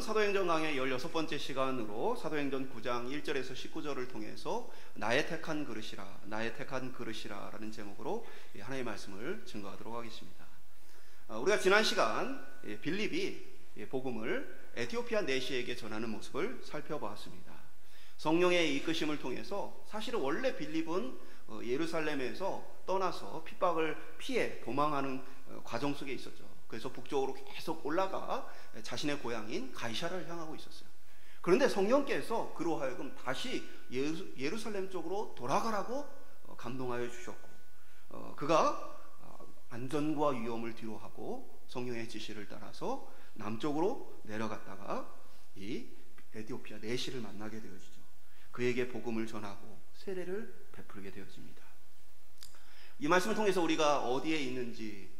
우리는 사도행전 강의 16번째 시간으로 사도행전 9장 1절에서 19절을 통해서 나의 택한 그릇이라, 나의 택한 그릇이라 라는 제목으로 하나님의 말씀을 증거하도록 하겠습니다. 우리가 지난 시간 빌립이 복음을 에티오피아 내시에게 전하는 모습을 살펴보았습니다. 성령의 이끄심을 통해서 사실은 원래 빌립은 예루살렘에서 떠나서 핍박을 피해 도망하는 과정 속에 있었죠. 그래서 북쪽으로 계속 올라가 자신의 고향인 가이사라를 향하고 있었어요. 그런데 성령께서 그로 하여금 다시 예루살렘 쪽으로 돌아가라고 감동하여 주셨고, 그가 안전과 위험을 뒤로하고 성령의 지시를 따라서 남쪽으로 내려갔다가 이 에티오피아 내시를 만나게 되어지죠. 그에게 복음을 전하고 세례를 베풀게 되어집니다. 이 말씀을 통해서 우리가 어디에 있는지,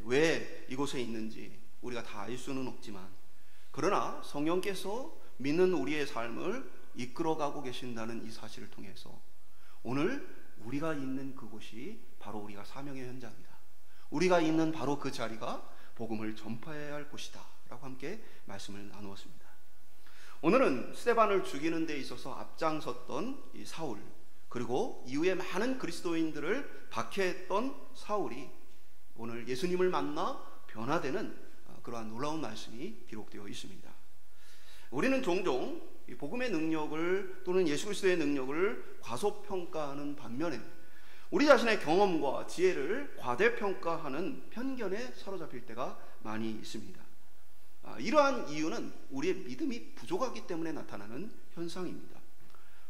왜 이곳에 있는지 우리가 다 알 수는 없지만, 그러나 성령께서 믿는 우리의 삶을 이끌어가고 계신다는 이 사실을 통해서 오늘 우리가 있는 그곳이 바로 우리가 사명의 현장이다, 우리가 있는 바로 그 자리가 복음을 전파해야 할 곳이다 라고 함께 말씀을 나누었습니다. 오늘은 스데반을 죽이는 데 있어서 앞장섰던 이 사울, 그리고 이후에 많은 그리스도인들을 박해했던 사울이 오늘 예수님을 만나 변화되는 그러한 놀라운 말씀이 기록되어 있습니다. 우리는 종종 복음의 능력을 또는 예수 그리스도의 능력을 과소평가하는 반면에 우리 자신의 경험과 지혜를 과대평가하는 편견에 사로잡힐 때가 많이 있습니다. 이러한 이유는 우리의 믿음이 부족하기 때문에 나타나는 현상입니다.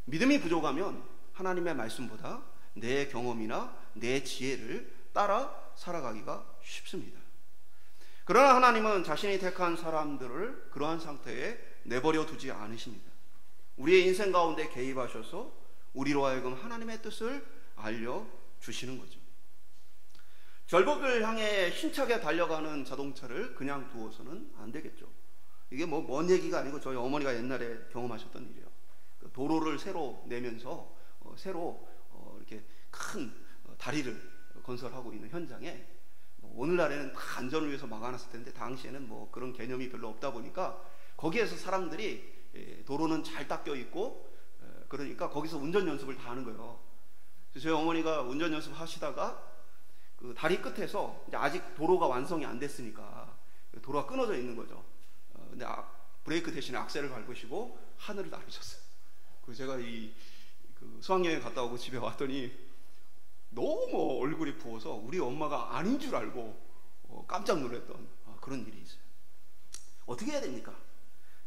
믿음이 부족하면 하나님의 말씀보다 내 경험이나 내 지혜를 따라 살아가기가 쉽습니다. 그러나 하나님은 자신이 택한 사람들을 그러한 상태에 내버려 두지 않으십니다. 우리의 인생 가운데 개입하셔서 우리로 하여금 하나님의 뜻을 알려주시는 거죠. 절벽을 향해 힘차게 달려가는 자동차를 그냥 두어서는 안 되겠죠. 이게 먼 얘기가 아니고 저희 어머니가 옛날에 경험하셨던 일이에요. 도로를 새로 내면서 새로 이렇게 큰 다리를 건설하고 있는 현장에, 오늘날에는 다 안전을 위해서 막아놨을 텐데 당시에는 그런 개념이 별로 없다 보니까 거기에서 사람들이 도로는 잘 닦여 있고, 그러니까 거기서 운전 연습을 다 하는 거예요. 그래서 저희 어머니가 운전 연습 하시다가 그 다리 끝에서 이제 아직 도로가 완성이 안 됐으니까 도로가 끊어져 있는 거죠. 근데 브레이크 대신에 악셀을 밟으시고 하늘을 나르셨어요. 그래서 제가 그 수학여행 갔다 오고 집에 왔더니 너무 얼굴이 부어서 우리 엄마가 아닌 줄 알고 깜짝 놀랐던 그런 일이 있어요. 어떻게 해야 됩니까?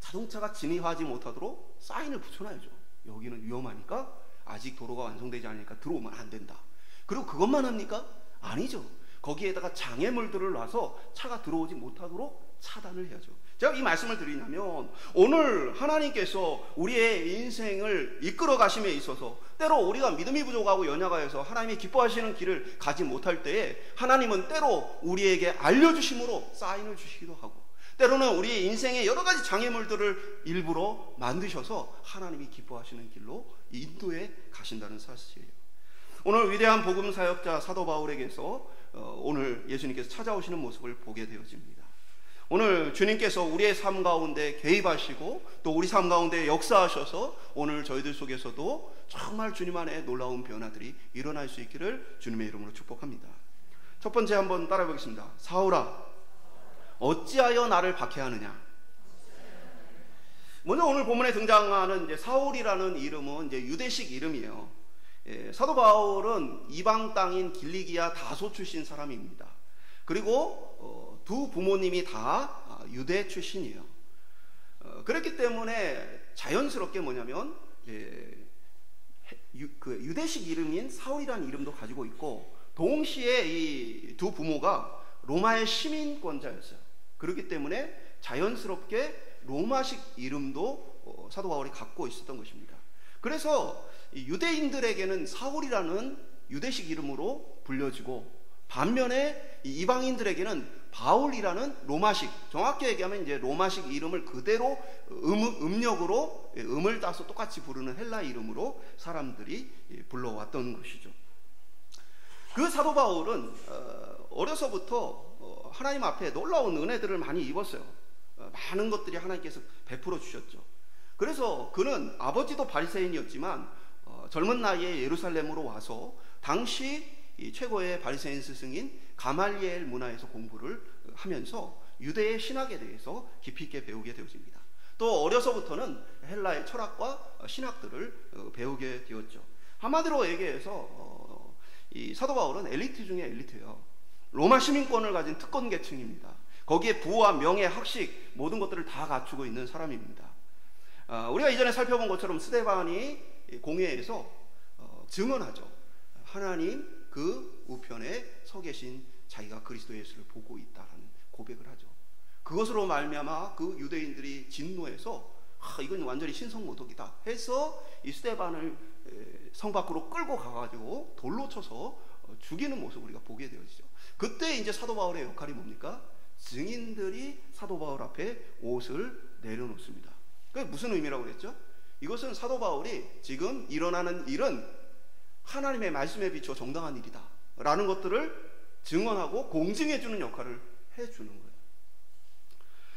자동차가 진입하지 못하도록 사인을 붙여놔야죠. 여기는 위험하니까, 아직 도로가 완성되지 않으니까 들어오면 안 된다. 그리고 그것만 합니까? 아니죠. 거기에다가 장애물들을 놔서 차가 들어오지 못하도록 차단을 해야죠. 제가 이 말씀을 드리냐면, 오늘 하나님께서 우리의 인생을 이끌어 가심에 있어서 때로 우리가 믿음이 부족하고 연약하여서 하나님이 기뻐하시는 길을 가지 못할 때에 하나님은 때로 우리에게 알려주심으로 사인을 주시기도 하고, 때로는 우리의 인생의 여러 가지 장애물들을 일부러 만드셔서 하나님이 기뻐하시는 길로 인도해 가신다는 사실이에요. 오늘 위대한 복음 사역자 사도 바울에게서 오늘 예수님께서 찾아오시는 모습을 보게 되어집니다. 오늘 주님께서 우리의 삶 가운데 개입하시고 또 우리 삶 가운데 역사하셔서 오늘 저희들 속에서도 정말 주님 안에 놀라운 변화들이 일어날 수 있기를 주님의 이름으로 축복합니다. 첫 번째 한번 따라해 보겠습니다. 사울아, 어찌하여 나를 박해하느냐. 먼저 오늘 본문에 등장하는 이제 사울이라는 이름은 이제 유대식 이름이에요. 사도 바울은 이방 땅인 길리기아 다소 출신 사람입니다. 그리고 두 부모님이 다 유대 출신이에요. 그렇기 때문에 자연스럽게 뭐냐면 그 유대식 이름인 사울이라는 이름도 가지고 있고, 동시에 이 두 부모가 로마의 시민권자였어요. 그렇기 때문에 자연스럽게 로마식 이름도 사도 바울이 갖고 있었던 것입니다. 그래서 유대인들에게는 사울이라는 유대식 이름으로 불려지고, 반면에 이방인들에게는 바울이라는 로마식, 정확히 얘기하면 이제 로마식 이름을 그대로 음력으로 음을 따서 똑같이 부르는 헬라 이름으로 사람들이 불러왔던 것이죠. 그 사도 바울은 어려서부터 하나님 앞에 놀라운 은혜들을 많이 입었어요. 많은 것들이 하나님께서 베풀어 주셨죠. 그래서 그는 아버지도 바리새인이었지만 젊은 나이에 예루살렘으로 와서 당시 이 최고의 바리새인 스승인 가말리엘 문화에서 공부를 하면서 유대의 신학에 대해서 깊이 있게 배우게 되어집니다. 또 어려서부터는 헬라의 철학과 신학들을 배우게 되었죠. 한마디로 얘기해서 이 사도 바울은 엘리트 중에 엘리트예요. 로마 시민권을 가진 특권 계층입니다. 거기에 부와 명예, 학식 모든 것들을 다 갖추고 있는 사람입니다. 우리가 이전에 살펴본 것처럼 스데반이 공회에서 증언하죠. 하나님 그 우편에 서 계신 자기가 그리스도 예수를 보고 있다라는 고백을 하죠. 그것으로 말미암아 그 유대인들이 진노해서 이건 완전히 신성모독이다 해서 이 스데반을 성 밖으로 끌고 가가지고 돌로 쳐서 죽이는 모습을 우리가 보게 되어지죠. 그때 이제 사도 바울의 역할이 뭡니까? 증인들이 사도 바울 앞에 옷을 내려놓습니다. 그게 무슨 의미라고 그랬죠? 이것은 사도 바울이 지금 일어나는 일은 하나님의 말씀에 비추어 정당한 일이다 라는 것들을 증언하고 공증해주는 역할을 해주는 거예요.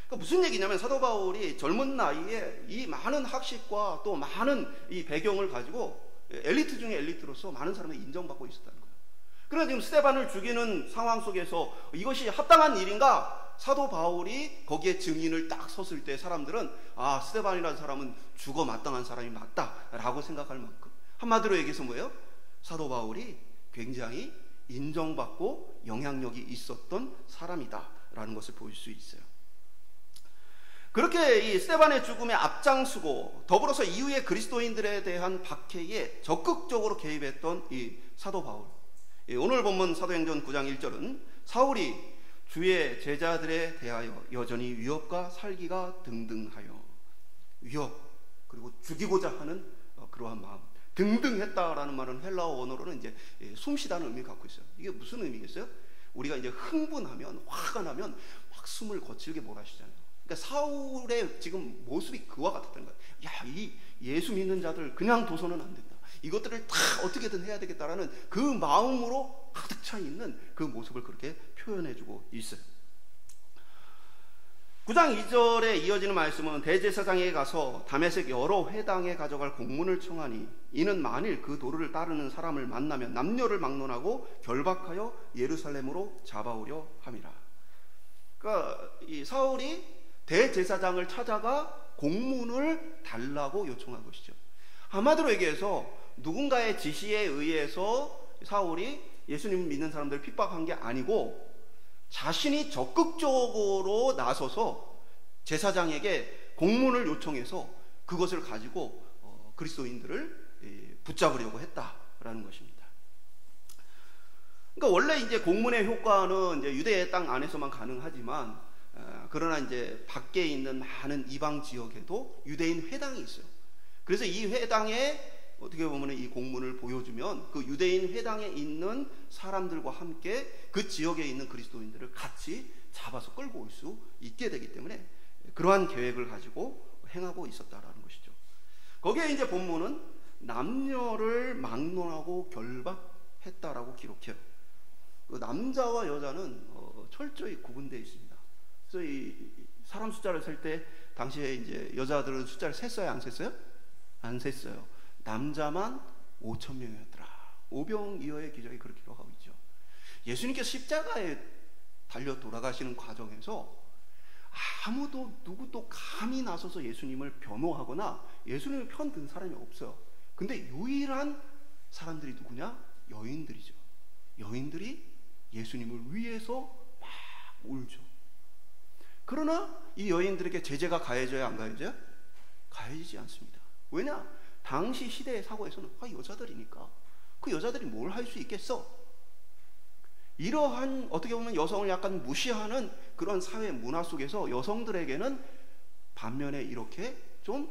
그러니까 무슨 얘기냐면 사도 바울이 젊은 나이에 이 많은 학식과 또 많은 이 배경을 가지고 엘리트 중에 엘리트로서 많은 사람이 인정받고 있었다는 거예요. 그러나 지금 스데반을 죽이는 상황 속에서 이것이 합당한 일인가? 사도 바울이 거기에 증인을 딱 섰을 때 사람들은 스데반이라는 사람은 죽어 마땅한 사람이 맞다라고 생각할 만큼, 한마디로 얘기해서 뭐예요? 사도 바울이 굉장히 인정받고 영향력이 있었던 사람이다라는 것을 볼 수 있어요. 그렇게 이 스데반의 죽음에 앞장서고 더불어서 이후에 그리스도인들에 대한 박해에 적극적으로 개입했던 이 사도 바울. 오늘 본문 사도행전 9장 1절은 사울이 주의 제자들에 대하여 여전히 위협과 살기가 등등하여, 위협 그리고 죽이고자 하는 그러한 마음, 등등했다라는 말은 헬라어 원어로는 이제 숨쉬다는 의미를 갖고 있어요. 이게 무슨 의미겠어요? 우리가 이제 흥분하면, 화가 나면 막 숨을 거칠게 몰아쉬잖아요. 그러니까 사울의 지금 모습이 그와 같았던 거예요. 이 예수 믿는 자들 그냥 둬서는 안 된다. 이것들을 다 어떻게든 해야 되겠다라는 그 마음으로 가득 차 있는 그 모습을 그렇게 표현해주고 있어요. 9장 2절에 이어지는 말씀은 대제사장에게 가서 다메섹 여러 회당에 가져갈 공문을 청하니 이는 만일 그 도를 따르는 사람을 만나면 남녀를 막론하고 결박하여 예루살렘으로 잡아오려 함이라. 그러니까 이 사울이 대제사장을 찾아가 공문을 달라고 요청한 것이죠. 한마디로 얘기해서 누군가의 지시에 의해서 사울이 예수님을 믿는 사람들을 핍박한 게 아니고 자신이 적극적으로 나서서 제사장에게 공문을 요청해서 그것을 가지고 그리스도인들을 붙잡으려고 했다라는 것입니다. 그러니까 원래 이제 공문의 효과는 이제 유대의 땅 안에서만 가능하지만 그러나 이제 밖에 있는 많은 이방 지역에도 유대인 회당이 있어요. 그래서 이 회당에 어떻게 보면 이 공문을 보여주면 그 유대인 회당에 있는 사람들과 함께 그 지역에 있는 그리스도인들을 같이 잡아서 끌고 올 수 있게 되기 때문에 그러한 계획을 가지고 행하고 있었다라는 것이죠. 거기에 이제 본문은 남녀를 막론하고 결박했다라고 기록해요. 그 남자와 여자는 철저히 구분되어 있습니다. 그래서 이 사람 숫자를 셀 때 당시에 이제 여자들은 숫자를 셌어요, 안 셌어요? 안 셌어요. 남자만 5,000명이었더라. 오병이어의 기적이 그렇게 기록하고 있죠. 예수님께서 십자가에 달려 돌아가시는 과정에서 아무도 누구도 감히 나서서 예수님을 변호하거나 예수님을 편든 사람이 없어요. 근데 유일한 사람들이 누구냐? 여인들이죠. 여인들이 예수님을 위해서 막 울죠. 그러나 이 여인들에게 제재가 가해져야 안 가해져요? 가해지지 않습니다. 왜냐? 당시 시대의 사고에서는 여자들이니까 그 여자들이 뭘 할 수 있겠어? 이러한 어떻게 보면 여성을 약간 무시하는 그런 사회 문화 속에서 여성들에게는 반면에 이렇게 좀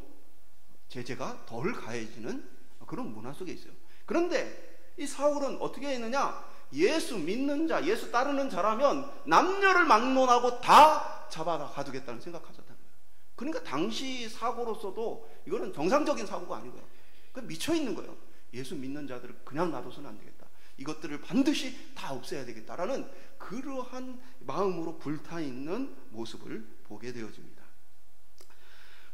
제재가 덜 가해지는 그런 문화 속에 있어요. 그런데 이 사울은 어떻게 했느냐? 예수 믿는 자, 예수 따르는 자라면 남녀를 막론하고 다 잡아가 가두겠다는 생각하셨다는 거예요. 그러니까 당시 사고로서도 이거는 정상적인 사고가 아니고요. 미쳐 있는 거예요. 예수 믿는 자들을 그냥 놔둬서는 안 되겠다. 이것들을 반드시 다 없애야 되겠다라는 그러한 마음으로 불타 있는 모습을 보게 되어집니다.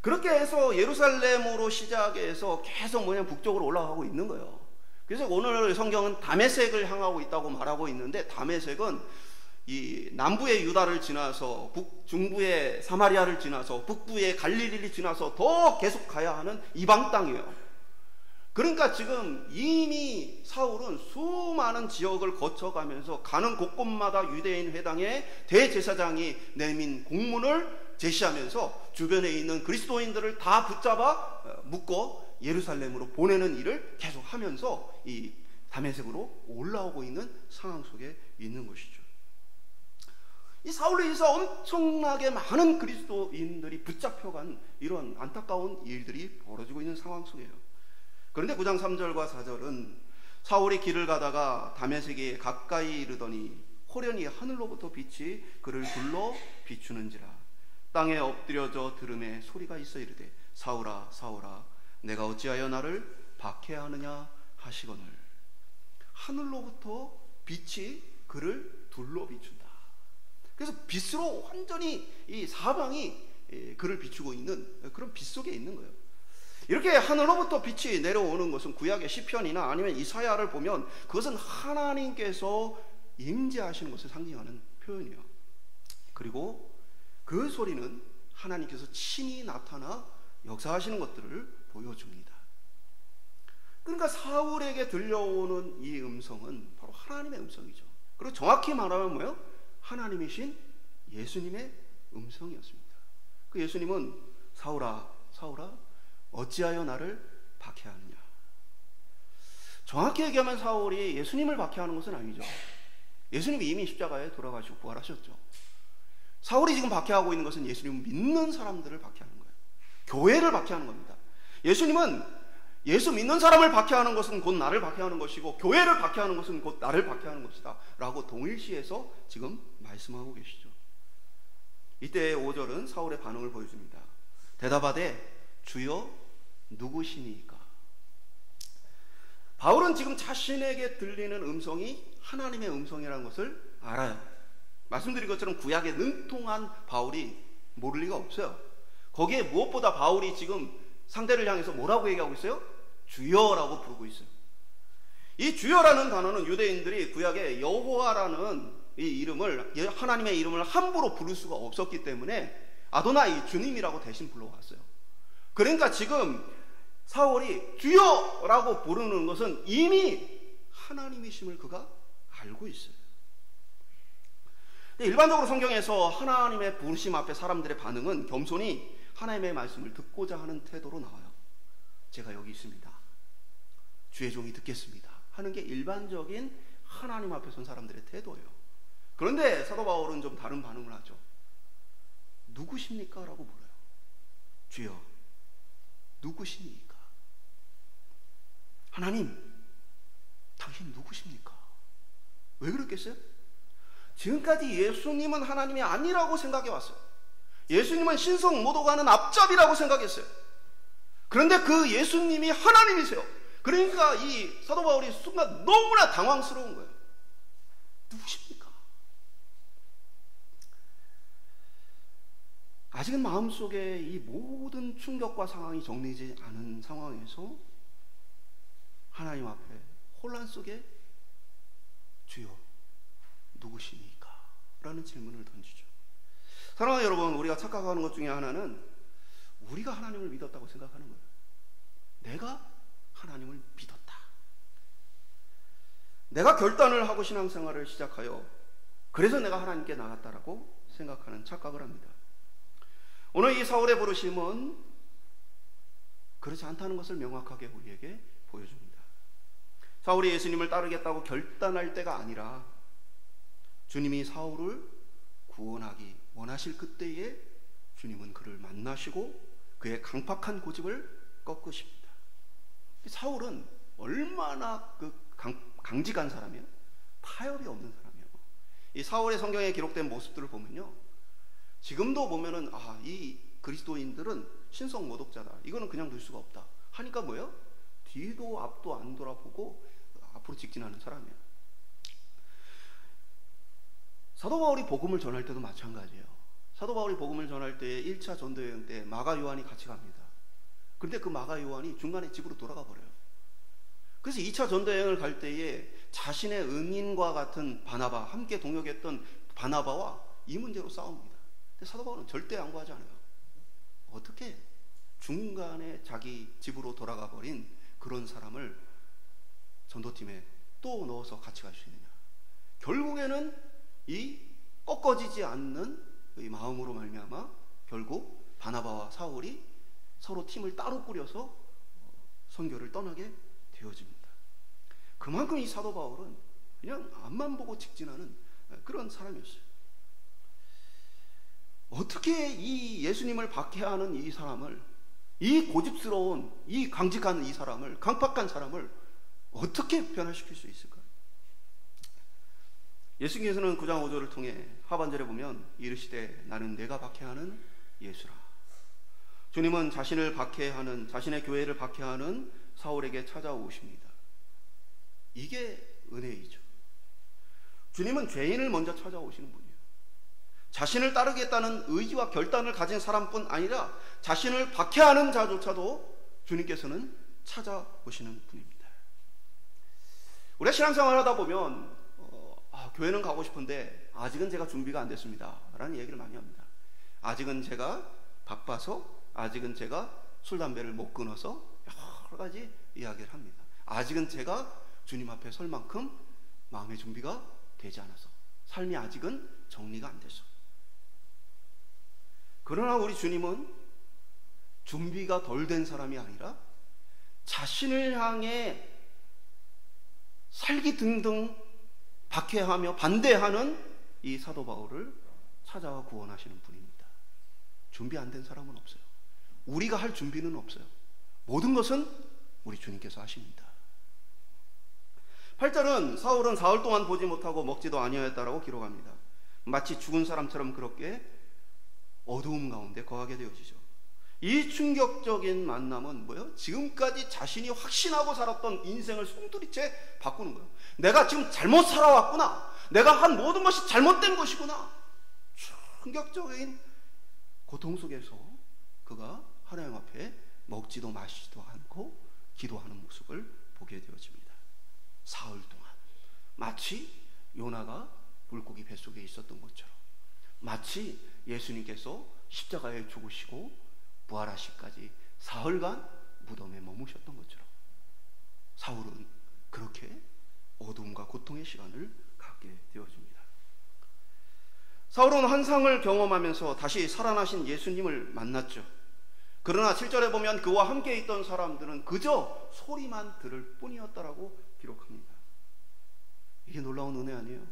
그렇게 해서 예루살렘으로 시작해서 계속 북쪽으로 올라가고 있는 거예요. 그래서 오늘 성경은 다메섹을 향하고 있다고 말하고 있는데, 다메섹은 이 남부의 유다를 지나서 중부의 사마리아를 지나서 북부의 갈릴리를 지나서 더 계속 가야 하는 이방 땅이에요. 그러니까 지금 이미 사울은 수많은 지역을 거쳐가면서 가는 곳곳마다 유대인 회당의 대제사장이 내민 공문을 제시하면서 주변에 있는 그리스도인들을 다 붙잡아 묶어 예루살렘으로 보내는 일을 계속 하면서 이 다메섹으로 올라오고 있는 상황 속에 있는 것이죠. 이 사울에 의해서 엄청나게 많은 그리스도인들이 붙잡혀간 이런 안타까운 일들이 벌어지고 있는 상황 속이에요. 그런데 9장 3절과 4절은 사울이 길을 가다가 다메섹에 가까이 이르더니 호련히 하늘로부터 빛이 그를 둘러 비추는지라. 땅에 엎드려져 들음에 소리가 있어 이르되 사울아 사울아 내가 어찌하여 나를 박해하느냐 하시거늘. 하늘로부터 빛이 그를 둘러 비춘다. 그래서 빛으로 완전히 이 사방이 그를 비추고 있는 그런 빛 속에 있는 거예요. 이렇게 하늘로부터 빛이 내려오는 것은 구약의 시편이나 아니면 이사야를 보면 그것은 하나님께서 임재하시는 것을 상징하는 표현이에요. 그리고 그 소리는 하나님께서 친히 나타나 역사하시는 것들을 보여줍니다. 그러니까 사울에게 들려오는 이 음성은 바로 하나님의 음성이죠. 그리고 정확히 말하면 뭐예요? 하나님이신 예수님의 음성이었습니다. 그 예수님은 사울아 사울아 어찌하여 나를 박해하느냐. 정확히 얘기하면 사울이 예수님을 박해하는 것은 아니죠. 예수님이 이미 십자가에 돌아가시고 부활하셨죠. 사울이 지금 박해하고 있는 것은 예수님을 믿는 사람들을 박해하는 거예요. 교회를 박해하는 겁니다. 예수님은 예수 믿는 사람을 박해하는 것은 곧 나를 박해하는 것이고 교회를 박해하는 것은 곧 나를 박해하는 것이다 라고 동일시해서 지금 말씀하고 계시죠. 이때 5절은 사울의 반응을 보여줍니다. 대답하되 주여 누구시니까. 바울은 지금 자신에게 들리는 음성이 하나님의 음성이라는 것을 알아요. 말씀드린 것처럼 구약에 능통한 바울이 모를 리가 없어요. 거기에 무엇보다 바울이 지금 상대를 향해서 뭐라고 얘기하고 있어요? 주여라고 부르고 있어요. 이 주여라는 단어는 유대인들이 구약에 여호와라는 이 이름을, 하나님의 이름을 함부로 부를 수가 없었기 때문에 아도나이, 주님이라고 대신 불러왔어요. 그러니까 지금 사울이 주여라고 부르는 것은 이미 하나님이심을 그가 알고 있어요. 일반적으로 성경에서 하나님의 부르심 앞에 사람들의 반응은 겸손히 하나님의 말씀을 듣고자 하는 태도로 나와요. 제가 여기 있습니다. 주의 종이 듣겠습니다. 하는 게 일반적인 하나님 앞에 선 사람들의 태도예요. 그런데 사도 바울은 좀 다른 반응을 하죠. 누구십니까? 라고 물어요. 주여, 누구십니까? 하나님, 당신 누구십니까? 왜 그랬겠어요? 지금까지 예수님은 하나님이 아니라고 생각해 왔어요. 예수님은 신성 모독하는 앞잡이라고 생각했어요. 그런데 그 예수님이 하나님이세요. 그러니까 이 사도 바울이 순간 너무나 당황스러운 거예요. 누구십니까? 아직은 마음속에 이 모든 충격과 상황이 정리되지 않은 상황에서 하나님 앞에 혼란 속에 주여 누구십니까? 라는 질문을 던지죠. 사랑하는 여러분, 우리가 착각하는 것 중에 하나는 우리가 하나님을 믿었다고 생각하는 거예요. 내가 하나님을 믿었다. 내가 결단을 하고 신앙생활을 시작하여 그래서 내가 하나님께 나갔다라고 생각하는 착각을 합니다. 오늘 이 사울의 부르심은 그렇지 않다는 것을 명확하게 우리에게 보여줍니다. 사울이 예수님을 따르겠다고 결단할 때가 아니라 주님이 사울을 구원하기 원하실 그때에 주님은 그를 만나시고 그의 강팍한 고집을 꺾으십니다. 사울은 얼마나 강직한 사람이에요? 타협이 없는 사람이에요. 이 사울의 성경에 기록된 모습들을 보면요, 지금도 보면은 이 그리스도인들은 신성 모독자다, 이거는 그냥 둘 수가 없다 하니까 뭐예요? 뒤도 앞도 안 돌아보고 앞으로 직진하는 사람이에요. 사도 바울이 복음을 전할 때도 마찬가지예요. 사도 바울이 복음을 전할 때 1차 전도여행 때 마가 요한이 같이 갑니다. 그런데 그 마가 요한이 중간에 집으로 돌아가 버려요. 그래서 2차 전도여행을 갈 때에 자신의 은인과 같은 바나바, 함께 동역했던 바나바와 이 문제로 싸웁니다. 근데 사도 바울은 절대 양보하지 않아요. 어떻게 중간에 자기 집으로 돌아가 버린 그런 사람을 전도팀에 또 넣어서 같이 갈 수 있느냐. 결국에는 이 꺾어지지 않는 이 마음으로 말미암아 결국 바나바와 사울이 서로 팀을 따로 꾸려서 선교를 떠나게 되어집니다. 그만큼 이 사도 바울은 그냥 앞만 보고 직진하는 그런 사람이었어요. 어떻게 이 예수님을 박해하는 이 사람을, 이 고집스러운, 이 강직한 이 사람을, 강팍한 사람을 어떻게 변화시킬 수 있을까요? 예수님께서는 9장 5절을 통해 하반절에 보면 이르시되 나는 내가 박해하는 예수라. 주님은 자신을 박해하는, 자신의 교회를 박해하는 사울에게 찾아오십니다. 이게 은혜이죠. 주님은 죄인을 먼저 찾아오시는 분이에요. 자신을 따르겠다는 의지와 결단을 가진 사람뿐 아니라 자신을 박해하는 자조차도 주님께서는 찾아오시는 분입니다. 우리가 신앙생활을 하다 보면 교회는 가고 싶은데 아직은 제가 준비가 안 됐습니다 라는 얘기를 많이 합니다. 아직은 제가 바빠서, 아직은 제가 술 담배를 못 끊어서 여러 가지 이야기를 합니다. 아직은 제가 주님 앞에 설 만큼 마음의 준비가 되지 않아서, 삶이 아직은 정리가 안 돼서. 그러나 우리 주님은 준비가 덜 된 사람이 아니라 자신을 향해 살기 등등 박해하며 반대하는 이 사도 바울을 찾아와 구원하시는 분입니다. 준비 안 된 사람은 없어요. 우리가 할 준비는 없어요. 모든 것은 우리 주님께서 하십니다. 8절은 사울은 사흘 동안 보지 못하고 먹지도 아니하였다라고 기록합니다. 마치 죽은 사람처럼 그렇게 어두움 가운데 거하게 되어지죠. 이 충격적인 만남은 뭐예요? 지금까지 자신이 확신하고 살았던 인생을 송두리째 바꾸는 거예요. 내가 지금 잘못 살아왔구나. 내가 한 모든 것이 잘못된 것이구나. 충격적인 고통 속에서 그가 하나님 앞에 먹지도 마시지도 않고 기도하는 모습을 보게 되어집니다. 사흘 동안 마치 요나가 물고기 뱃속에 있었던 것처럼, 마치 예수님께서 십자가에 죽으시고 부활하시기까지 사흘간 무덤에 머무셨던 것처럼 사울은 그렇게 어둠과 고통의 시간을 갖게 되어집니다. 사울은 환상을 경험하면서 다시 살아나신 예수님을 만났죠. 그러나 7절에 보면 그와 함께 있던 사람들은 그저 소리만 들을 뿐이었다라고 기록합니다. 이게 놀라운 은혜 아니에요?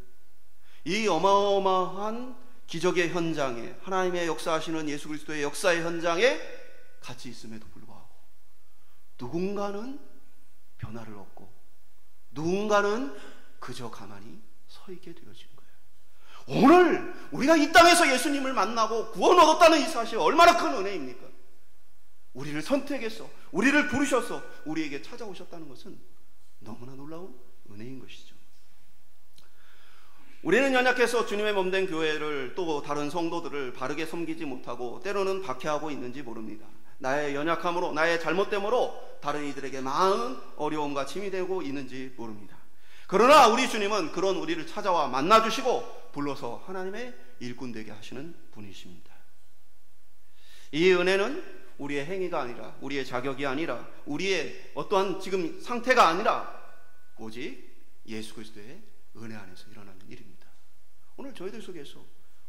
이 어마어마한 기적의 현장에, 하나님의 역사하시는 예수 그리스도의 역사의 현장에 같이 있음에도 불구하고 누군가는 변화를 얻고 누군가는 그저 가만히 서 있게 되어진 거예요. 오늘 우리가 이 땅에서 예수님을 만나고 구원 얻었다는 이 사실 얼마나 큰 은혜입니까? 우리를 선택해서, 우리를 부르셔서 우리에게 찾아오셨다는 것은 너무나 놀라운 은혜인 것이죠. 우리는 연약해서 주님의 몸된 교회를, 또 다른 성도들을 바르게 섬기지 못하고 때로는 박해하고 있는지 모릅니다. 나의 연약함으로, 나의 잘못됨으로 다른 이들에게 많은 어려움과 짐이 되고 있는지 모릅니다. 그러나 우리 주님은 그런 우리를 찾아와 만나주시고 불러서 하나님의 일꾼 되게 하시는 분이십니다. 이 은혜는 우리의 행위가 아니라, 우리의 자격이 아니라, 우리의 어떠한 지금 상태가 아니라 오직 예수 그리스도의 은혜 안에서 일어나는 일입니다. 오늘 저희들 속에서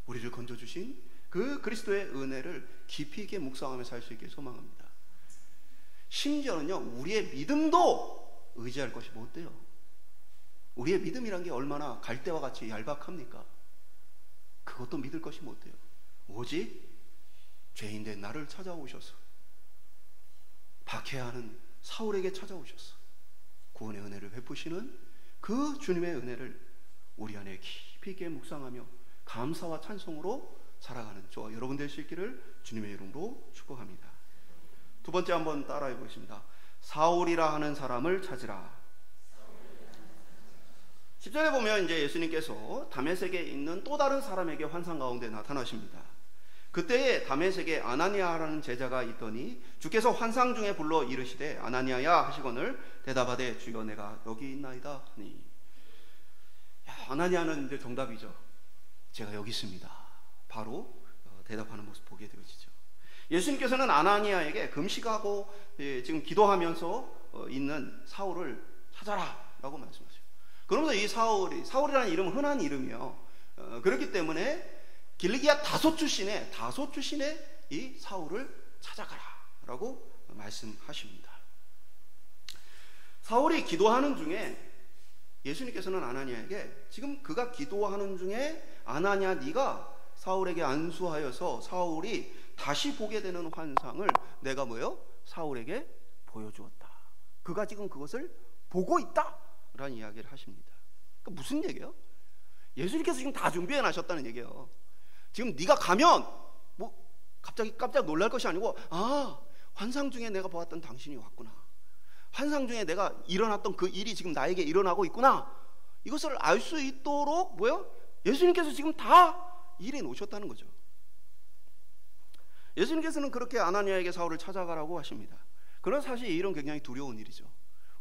우리를 건져주신 그 그리스도의 은혜를 깊이 있게 묵상하며 살 수 있게 소망합니다. 심지어는요, 우리의 믿음도 의지할 것이 못 돼요. 우리의 믿음이란 게 얼마나 갈대와 같이 얄박합니까? 그것도 믿을 것이 못 돼요. 오직 죄인된 나를 찾아오셔서, 박해하는 사울에게 찾아오셔서 구원의 은혜를 베푸시는 그 주님의 은혜를 우리 안에 깊이 있게 묵상하며 감사와 찬송으로 살아가는 저와 여러분 될 수 있기를 주님의 이름으로 축복합니다. 두 번째 한번 따라해 보겠습니다. 사울이라 하는 사람을 찾으라. 10절에 보면 이제 예수님께서 다메섹에 있는 또 다른 사람에게 환상 가운데 나타나십니다. 그때에 다메섹에 아나니아라는 제자가 있더니 주께서 환상 중에 불러 이르시되 아나니아야 하시거늘 대답하되 주여 내가 여기 있나이다 하니. 아나니아는 이제 정답이죠. 제가 여기 있습니다. 바로 대답하는 모습 보게 되어지죠. 예수님께서는 아나니아에게 금식하고 지금 기도하면서 있는 사울을 찾아라 라고 말씀하세요. 그러면서 이 사울이라는 이름은 흔한 이름이에요. 그렇기 때문에 길리기아 다소 출신의 이 사울을 찾아가라 라고 말씀하십니다. 사울이 기도하는 중에 예수님께서는 아나니아에게 지금 그가 기도하는 중에 아나니아 네가 사울에게 안수하여서 사울이 다시 보게 되는 환상을 내가 사울에게 보여주었다. 그가 지금 그것을 보고 있다 라는 이야기를 하십니다. 그러니까 무슨 얘기예요? 예수님께서 지금 다 준비해 놔셨다는 얘기예요. 지금 네가 가면 갑자기 깜짝 놀랄 것이 아니고 환상 중에 내가 보았던 당신이 왔구나. 환상 중에 내가 일어났던 그 일이 지금 나에게 일어나고 있구나. 이것을 알 수 있도록 예수님께서 지금 다 일해 놓으셨다는 거죠. 예수님께서는 그렇게 아나니아에게 사울을 찾아가라고 하십니다. 그러나 사실 이 일은 굉장히 두려운 일이죠.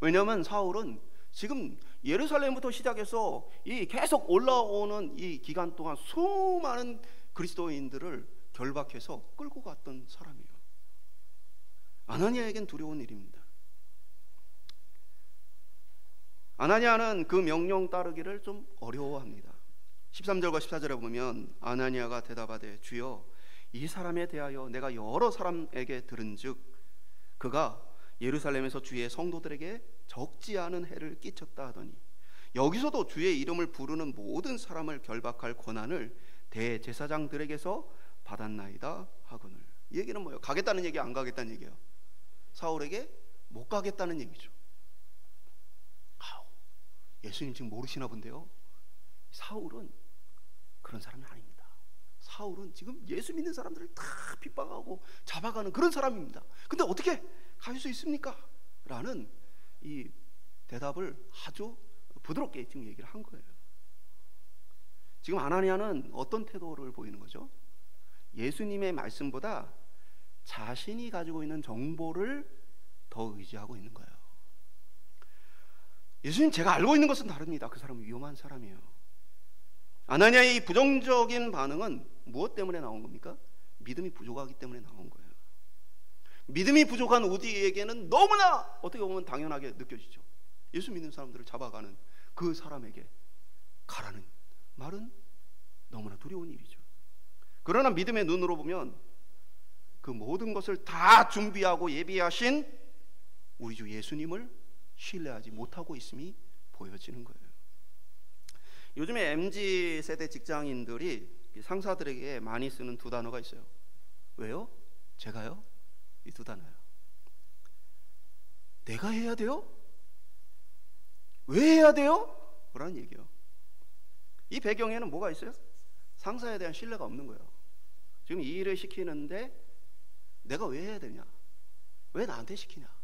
왜냐하면 사울은 지금 예루살렘부터 시작해서 이 계속 올라오는 이 기간 동안 수많은 그리스도인들을 결박해서 끌고 갔던 사람이에요. 아나니아에겐 두려운 일입니다. 아나니아는 그 명령 따르기를 좀 어려워합니다. 13절과 14절에 보면 아나니아가 대답하되 주여 이 사람에 대하여 내가 여러 사람에게 들은즉 그가 예루살렘에서 주의 성도들에게 적지 않은 해를 끼쳤다 하더니 여기서도 주의 이름을 부르는 모든 사람을 결박할 권한을 대제사장들에게서 받았나이다 하거늘. 이 얘기는 뭐예요? 가겠다는 얘기, 안 가겠다는 얘기예요? 사울에게 못 가겠다는 얘기죠. 예수님 지금 모르시나 본데요. 사울은 그런 사람이 아닙니다. 사울은 지금 예수 믿는 사람들을 다 핍박하고 잡아가는 그런 사람입니다. 근데 어떻게 갈 수 있습니까? 라는 이 대답을 아주 부드럽게 지금 얘기를 한 거예요. 지금 아나니아는 어떤 태도를 보이는 거죠? 예수님의 말씀보다 자신이 가지고 있는 정보를 더 의지하고 있는 거예요. 예수님 제가 알고 있는 것은 다릅니다. 그 사람은 위험한 사람이에요. 아나니아의 이 부정적인 반응은 무엇 때문에 나온 겁니까? 믿음이 부족하기 때문에 나온 거예요. 믿음이 부족한 우리에게는 너무나 어떻게 보면 당연하게 느껴지죠. 예수 믿는 사람들을 잡아가는 그 사람에게 가라는 말은 너무나 두려운 일이죠. 그러나 믿음의 눈으로 보면 그 모든 것을 다 준비하고 예비하신 우리 주 예수님을 신뢰하지 못하고 있음이 보여지는 거예요. 요즘에 MZ세대 직장인들이 상사들에게 많이 쓰는 두 단어가 있어요. 왜요? 제가요? 이 두 단어예요. 내가 해야 돼요? 왜 해야 돼요? 라는 얘기예요. 이 배경에는 뭐가 있어요? 상사에 대한 신뢰가 없는 거예요. 지금 이 일을 시키는데 내가 왜 해야 되냐? 왜 나한테 시키냐?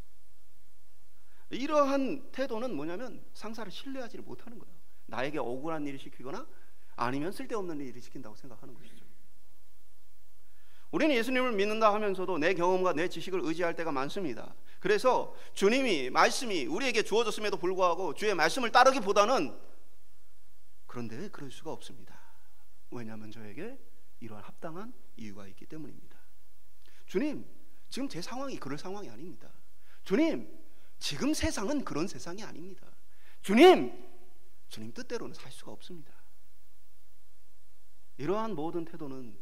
이러한 태도는 뭐냐면 상사를 신뢰하지 못하는 거예요. 나에게 억울한 일을 시키거나 아니면 쓸데없는 일을 시킨다고 생각하는 것이죠. 우리는 예수님을 믿는다 하면서도 내 경험과 내 지식을 의지할 때가 많습니다. 그래서 주님이 말씀이 우리에게 주어졌음에도 불구하고 주의 말씀을 따르기보다는 그런데 왜 그럴 수가 없습니다. 왜냐하면 저에게 이러한 합당한 이유가 있기 때문입니다. 주님, 지금 제 상황이 그럴 상황이 아닙니다. 주님, 지금 세상은 그런 세상이 아닙니다. 주님 뜻대로는 살 수가 없습니다. 이러한 모든 태도는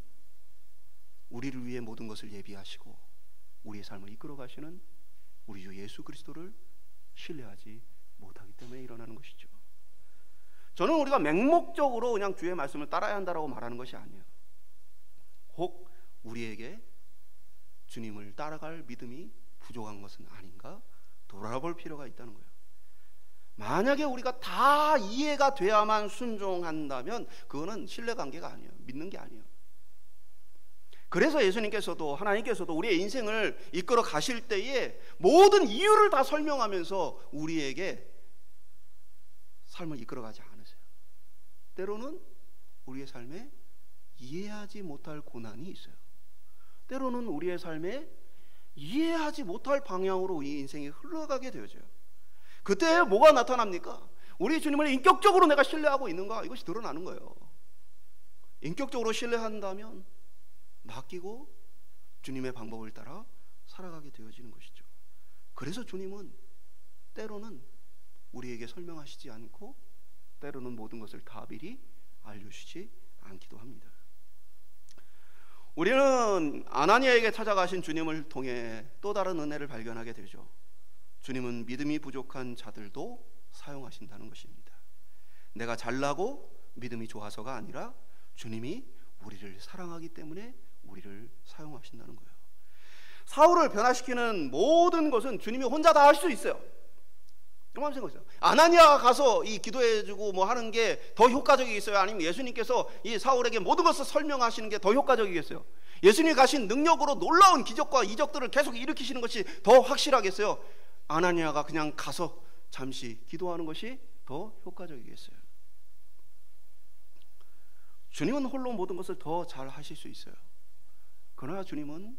우리를 위해 모든 것을 예비하시고 우리의 삶을 이끌어 가시는 우리 주 예수 그리스도를 신뢰하지 못하기 때문에 일어나는 것이죠. 저는 우리가 맹목적으로 그냥 주의 말씀을 따라야 한다고 말하는 것이 아니에요. 혹 우리에게 주님을 따라갈 믿음이 부족한 것은 아닌가 돌아볼 필요가 있다는 거예요. 만약에 우리가 다 이해가 돼야만 순종한다면 그거는 신뢰관계가 아니에요. 믿는 게 아니에요. 그래서 예수님께서도 하나님께서도 우리의 인생을 이끌어 가실 때에 모든 이유를 다 설명하면서 우리에게 삶을 이끌어 가지 않으세요. 때로는 우리의 삶에 이해하지 못할 고난이 있어요. 때로는 우리의 삶에 이해하지 못할 방향으로 이 인생이 흘러가게 되어져요. 그때 뭐가 나타납니까? 우리 주님을 인격적으로 내가 신뢰하고 있는가? 이것이 드러나는 거예요. 인격적으로 신뢰한다면 맡기고 주님의 방법을 따라 살아가게 되어지는 것이죠. 그래서 주님은 때로는 우리에게 설명하시지 않고 때로는 모든 것을 다 미리 알려주지 않기도 합니다. 우리는 아나니아에게 찾아가신 주님을 통해 또 다른 은혜를 발견하게 되죠. 주님은 믿음이 부족한 자들도 사용하신다는 것입니다. 내가 잘나고 믿음이 좋아서가 아니라 주님이 우리를 사랑하기 때문에 우리를 사용하신다는 거예요. 사울을 변화시키는 모든 것은 주님이 혼자 다 할 수 있어요. 그만 생각하세요. 아나니아가 가서 이 기도해주고 뭐 하는 게 더 효과적이겠어요? 아니면 예수님께서 이 사울에게 모든 것을 설명하시는 게 더 효과적이겠어요? 예수님이 가신 능력으로 놀라운 기적과 이적들을 계속 일으키시는 것이 더 확실하겠어요? 아나니아가 그냥 가서 잠시 기도하는 것이 더 효과적이겠어요? 주님은 홀로 모든 것을 더 잘 하실 수 있어요. 그러나 주님은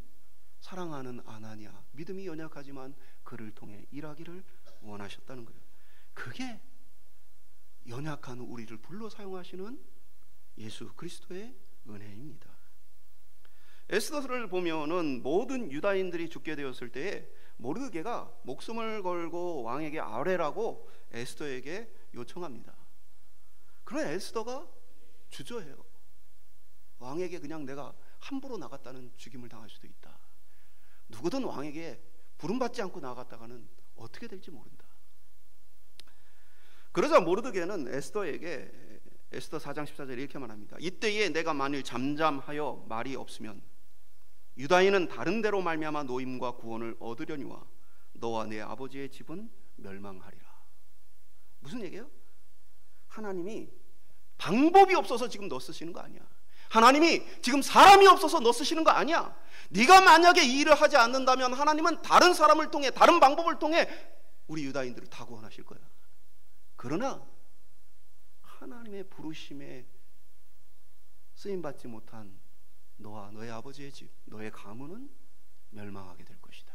사랑하는 아나니아, 믿음이 연약하지만 그를 통해 일하기를 원하셨다는 거예요. 그게 연약한 우리를 불러 사용하시는 예수 그리스도의 은혜입니다. 에스더를 보면은 모든 유다인들이 죽게 되었을 때에 모르드게가 목숨을 걸고 왕에게 아뢰라고 에스더에게 요청합니다. 그러나 에스더가 주저해요. 왕에게 그냥 내가 함부로 나갔다는 죽임을 당할 수도 있다. 누구든 왕에게 부름받지 않고 나갔다가는 어떻게 될지 모른다. 그러자 모르드게는 에스더에게 에스더 4장 14절에 이렇게 말합니다. 이때에 내가 만일 잠잠하여 말이 없으면 유다인은 다른 데로 말미암아 노임과 구원을 얻으려니와 너와 내 아버지의 집은 멸망하리라. 무슨 얘기예요? 하나님이 방법이 없어서 지금 너 쓰시는 거 아니야. 하나님이 지금 사람이 없어서 너 쓰시는 거 아니야. 네가 만약에 이 일을 하지 않는다면 하나님은 다른 사람을 통해 다른 방법을 통해 우리 유다인들을 다 구원하실 거야. 그러나 하나님의 부르심에 쓰임받지 못한 너와 너의 아버지의 집, 너의 가문은 멸망하게 될 것이다.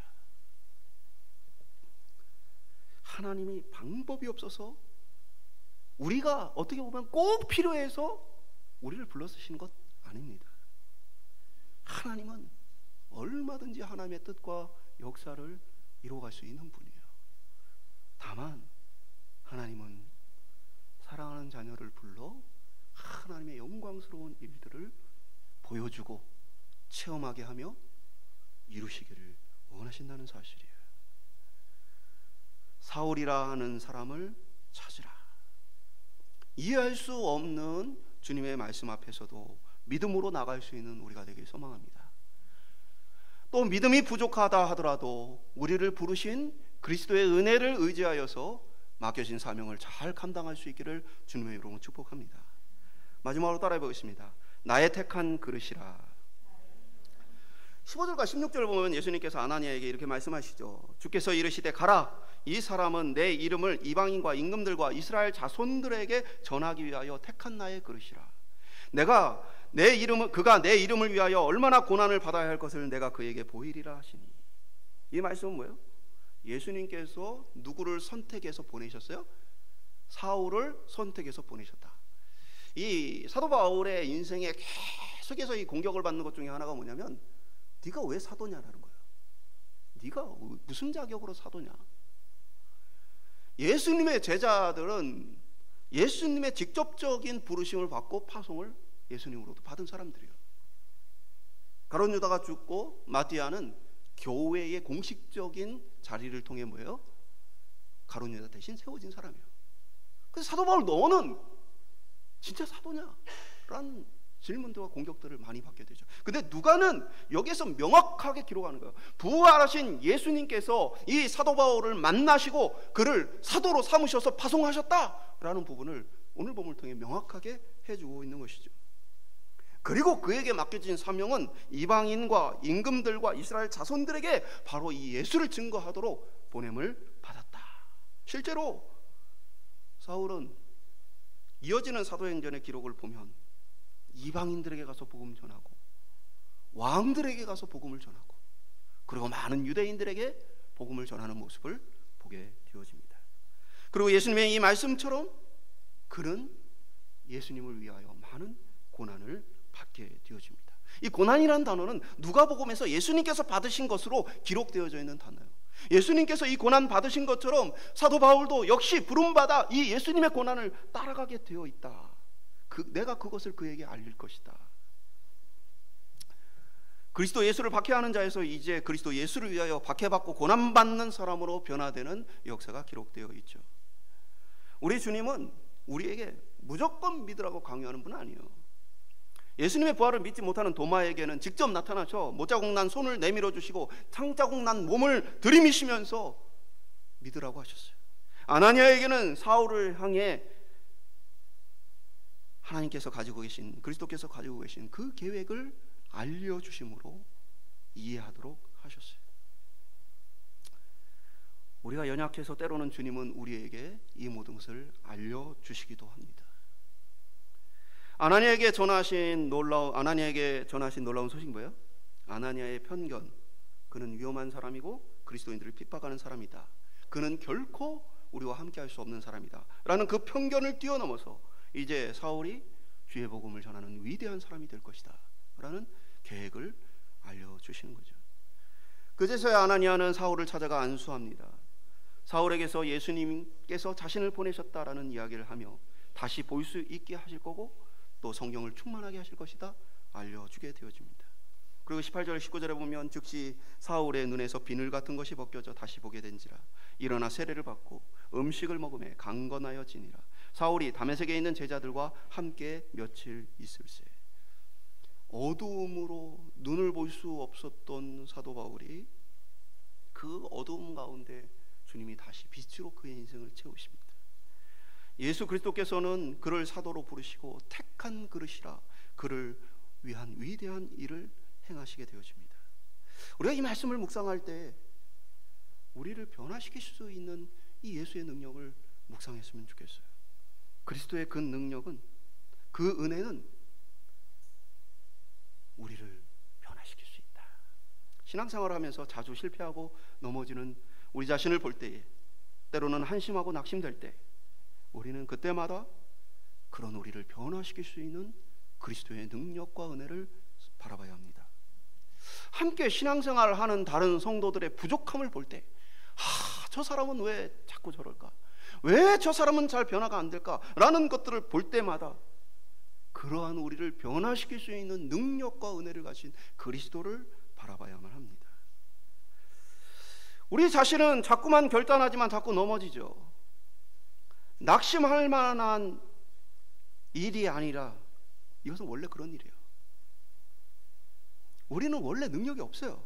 하나님이 방법이 없어서 우리가 어떻게 보면 꼭 필요해서 우리를 불러 쓰시는 것 아닙니다. 하나님은 얼마든지 하나님의 뜻과 역사를 이루어갈 수 있는 분이에요. 다만 하나님은 사랑하는 자녀를 불러 하나님의 영광스러운 일들을 보여주고 체험하게 하며 이루시기를 원하신다는 사실이에요. 사울이라 하는 사람을 찾으라. 이해할 수 없는 주님의 말씀 앞에서도 믿음으로 나갈 수 있는 우리가 되길 소망합니다. 또 믿음이 부족하다 하더라도 우리를 부르신 그리스도의 은혜를 의지하여서 맡겨진 사명을 잘 감당할 수 있기를 주님의 이름으로 축복합니다. 마지막으로 따라해 보겠습니다. 나의 택한 그릇이라. 15절과 16절을 보면 예수님께서 아나니아에게 이렇게 말씀하시죠. 주께서 이르시되 가라. 이 사람은 내 이름을 이방인과 임금들과 이스라엘 자손들에게 전하기 위하여 택한 나의 그릇이라. 그가 내 이름을 위하여 얼마나 고난을 받아야 할 것을 내가 그에게 보이리라 하시니. 이 말씀은 뭐예요? 예수님께서 누구를 선택해서 보내셨어요? 사울을 선택해서 보내셨다. 이 사도 바울의 인생에 계속해서 이 공격을 받는 것 중에 하나가 뭐냐면 네가 왜 사도냐라는 거예요. 네가 무슨 자격으로 사도냐. 예수님의 제자들은 예수님의 직접적인 부르심을 받고 파송을 예수님으로부터 받은 사람들이에요. 가룟 유다가 죽고 마띠아는 교회의 공식적인 자리를 통해 뭐예요? 가룟 유다 대신 세워진 사람이에요. 그래서 사도 바울 너는 진짜 사도냐? 라는 질문들과 공격들을 많이 받게 되죠. 근데 누가는 여기에서 명확하게 기록하는 거예요. 부활하신 예수님께서 이 사도 바울을 만나시고 그를 사도로 삼으셔서 파송하셨다라는 부분을 오늘 본문을 통해 명확하게 해주고 있는 것이죠. 그리고 그에게 맡겨진 사명은 이방인과 임금들과 이스라엘 자손들에게 바로 이 예수를 증거하도록 보냄을 받았다. 실제로 사울은 이어지는 사도행전의 기록을 보면 이방인들에게 가서 복음 전하고 왕들에게 가서 복음을 전하고, 그리고 많은 유대인들에게 복음을 전하는 모습을 보게 되어집니다. 그리고 예수님의 이 말씀처럼 그는 예수님을 위하여 많은 고난을 받게 되어집니다. 이 고난이라는 단어는 누가복음에서 예수님께서 받으신 것으로 기록되어져 있는 단어예요. 예수님께서 이 고난 받으신 것처럼 사도 바울도 역시 부름받아 이 예수님의 고난을 따라가게 되어 있다. 내가 그것을 그에게 알릴 것이다. 그리스도 예수를 박해하는 자에서 이제 그리스도 예수를 위하여 박해받고 고난받는 사람으로 변화되는 역사가 기록되어 있죠. 우리 주님은 우리에게 무조건 믿으라고 강요하는 분은 아니에요. 예수님의 부활을 믿지 못하는 도마에게는 직접 나타나셔 못자국 난 손을 내밀어 주시고 창자국 난 몸을 들이미시면서 믿으라고 하셨어요. 아나니아에게는 사울을 향해 하나님께서 가지고 계신, 그리스도께서 가지고 계신 그 계획을 알려주심으로 이해하도록 하셨어요. 우리가 연약해서 때로는 주님은 우리에게 이 모든 것을 알려주시기도 합니다. 아나니아에게 전하신 놀라운 소식이 뭐예요? 아나니아의 편견, 그는 위험한 사람이고 그리스도인들을 핍박하는 사람이다. 그는 결코 우리와 함께할 수 없는 사람이다 라는 그 편견을 뛰어넘어서 이제 사울이 주의 복음을 전하는 위대한 사람이 될 것이다 라는 계획을 알려주시는 거죠. 그제서야 아나니아는 사울을 찾아가 안수합니다. 사울에게서 예수님께서 자신을 보내셨다라는 이야기를 하며 다시 볼 수 있게 하실 거고 또 성경을 충만하게 하실 것이다 알려주게 되어집니다. 그리고 18절 19절에 보면 즉시 사울의 눈에서 비늘 같은 것이 벗겨져 다시 보게 된지라 일어나 세례를 받고 음식을 먹으며 강건하여 지니라. 사울이 다메섹에 있는 제자들과 함께 며칠 있을새. 어두움으로 눈을 볼 수 없었던 사도 바울이 그 어두움 가운데 주님이 다시 빛으로 그의 인생을 채우십니다. 예수 그리스도께서는 그를 사도로 부르시고 택한 그릇이라 그를 위한 위대한 일을 행하시게 되어집니다. 우리가 이 말씀을 묵상할 때 우리를 변화시킬 수 있는 이 예수의 능력을 묵상했으면 좋겠어요. 그리스도의 그 능력은, 그 은혜는 우리를 변화시킬 수 있다. 신앙생활을 하면서 자주 실패하고 넘어지는 우리 자신을 볼 때에, 때로는 한심하고 낙심될 때, 우리는 그때마다 그런 우리를 변화시킬 수 있는 그리스도의 능력과 은혜를 바라봐야 합니다. 함께 신앙생활을 하는 다른 성도들의 부족함을 볼 때, 저 사람은 왜 자꾸 저럴까? 왜 저 사람은 잘 변화가 안 될까? 라는 것들을 볼 때마다 그러한 우리를 변화시킬 수 있는 능력과 은혜를 가진 그리스도를 바라봐야만 합니다. 우리 자신은 자꾸만 결단하지만 자꾸 넘어지죠. 낙심할 만한 일이 아니라 이것은 원래 그런 일이에요. 우리는 원래 능력이 없어요.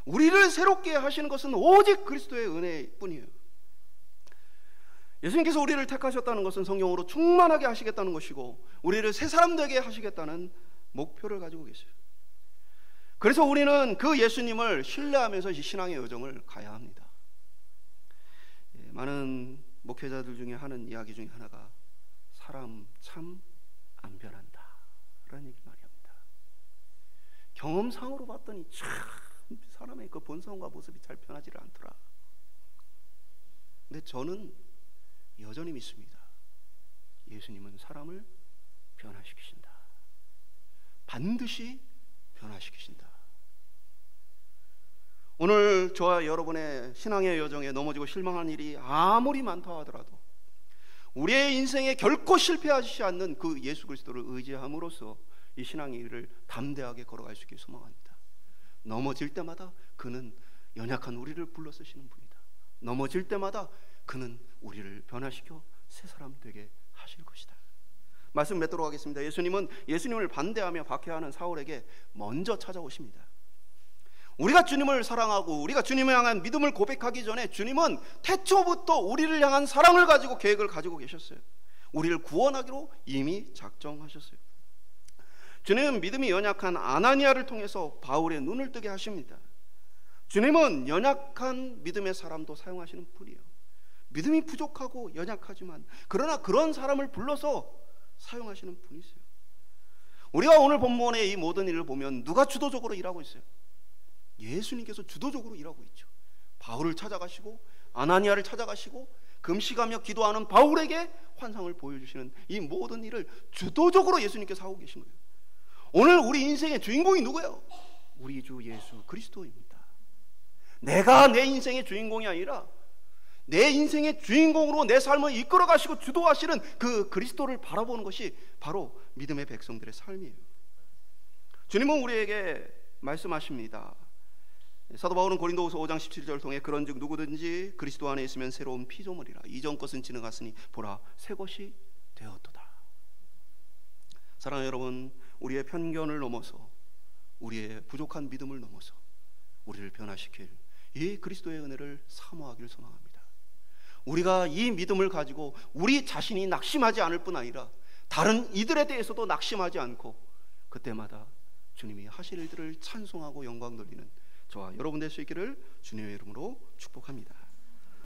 우리를 새롭게 하시는 것은 오직 그리스도의 은혜뿐이에요. 예수님께서 우리를 택하셨다는 것은 성령으로 충만하게 하시겠다는 것이고 우리를 새 사람 되게 하시겠다는 목표를 가지고 계세요. 그래서 우리는 그 예수님을 신뢰하면서 이 신앙의 여정을 가야 합니다. 많은 목회자들 중에 하는 이야기 중에 하나가 사람 참 안 변한다 라는 얘기를 많이 합니다. 경험상으로 봤더니 참 사람의 그 본성과 모습이 잘 변하지를 않더라. 근데 저는 여전히 믿습니다. 예수님은 사람을 변화시키신다. 반드시 변화시키신다. 오늘 저와 여러분의 신앙의 여정에 넘어지고 실망한 일이 아무리 많다 하더라도 우리의 인생에 결코 실패하지 않는 그 예수 그리스도를 의지함으로써 이 신앙의 일을 담대하게 걸어갈 수 있게 소망합니다. 넘어질 때마다 그는 연약한 우리를 불러 쓰시는 분이다. 넘어질 때마다 그는 우리를 변화시켜 새 사람 되게 하실 것이다. 말씀 맺도록 하겠습니다. 예수님은 예수님을 반대하며 박해하는 사울에게 먼저 찾아오십니다. 우리가 주님을 사랑하고 우리가 주님을 향한 믿음을 고백하기 전에 주님은 태초부터 우리를 향한 사랑을 가지고 계획을 가지고 계셨어요. 우리를 구원하기로 이미 작정하셨어요. 주님은 믿음이 연약한 아나니아를 통해서 바울의 눈을 뜨게 하십니다. 주님은 연약한 믿음의 사람도 사용하시는 분이에요. 믿음이 부족하고 연약하지만 그러나 그런 사람을 불러서 사용하시는 분이세요. 우리가 오늘 본문의 이 모든 일을 보면 누가 주도적으로 일하고 있어요? 예수님께서 주도적으로 일하고 있죠. 바울을 찾아가시고 아나니아를 찾아가시고 금식하며 기도하는 바울에게 환상을 보여주시는 이 모든 일을 주도적으로 예수님께서 하고 계신 거예요. 오늘 우리 인생의 주인공이 누구예요? 우리 주 예수 그리스도입니다. 내가 내 인생의 주인공이 아니라 내 인생의 주인공으로 내 삶을 이끌어 가시고 주도하시는 그 그리스도를 바라보는 것이 바로 믿음의 백성들의 삶이에요. 주님은 우리에게 말씀하십니다. 사도 바울은 고린도후서 5장 17절을 통해 그런즉 누구든지 그리스도 안에 있으면 새로운 피조물이라 이전 것은 지나갔으니 보라 새 것이 되었도다. 사랑하는 여러분, 우리의 편견을 넘어서 우리의 부족한 믿음을 넘어서 우리를 변화시킬 이 그리스도의 은혜를 사모하기를 소망합니다. 우리가 이 믿음을 가지고 우리 자신이 낙심하지 않을 뿐 아니라 다른 이들에 대해서도 낙심하지 않고 그때마다 주님이 하실 일들을 찬송하고 영광 돌리는 저와 여러분 될 수 있기를 주님의 이름으로 축복합니다.